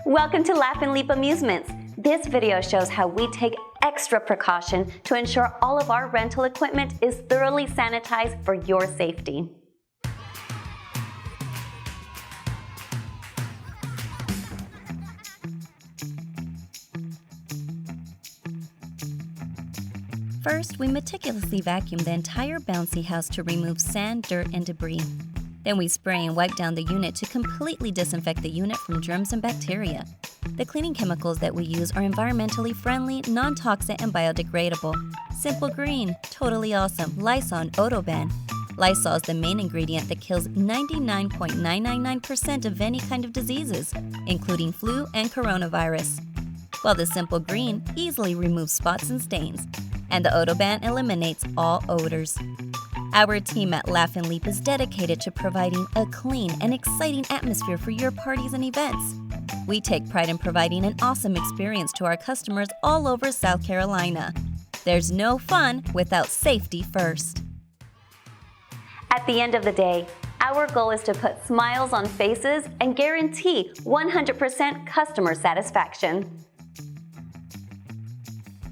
Welcome to Laugh and Leap Amusements. This video shows how we take extra precaution to ensure all of our rental equipment is thoroughly sanitized for your safety. First, we meticulously vacuum the entire bouncy house to remove sand, dirt, and debris. Then we spray and wipe down the unit to completely disinfect the unit from germs and bacteria. The cleaning chemicals that we use are environmentally friendly, non-toxic, and biodegradable. Simple Green, totally awesome, Lysol Odoban. Lysol is the main ingredient that kills 99.999% of any kind of diseases, including flu and coronavirus. While the Simple Green easily removes spots and stains, and the Odoban eliminates all odors. Our team at Laugh and Leap is dedicated to providing a clean and exciting atmosphere for your parties and events. We take pride in providing an awesome experience to our customers all over South Carolina. There's no fun without safety first. At the end of the day, our goal is to put smiles on faces and guarantee 100% customer satisfaction.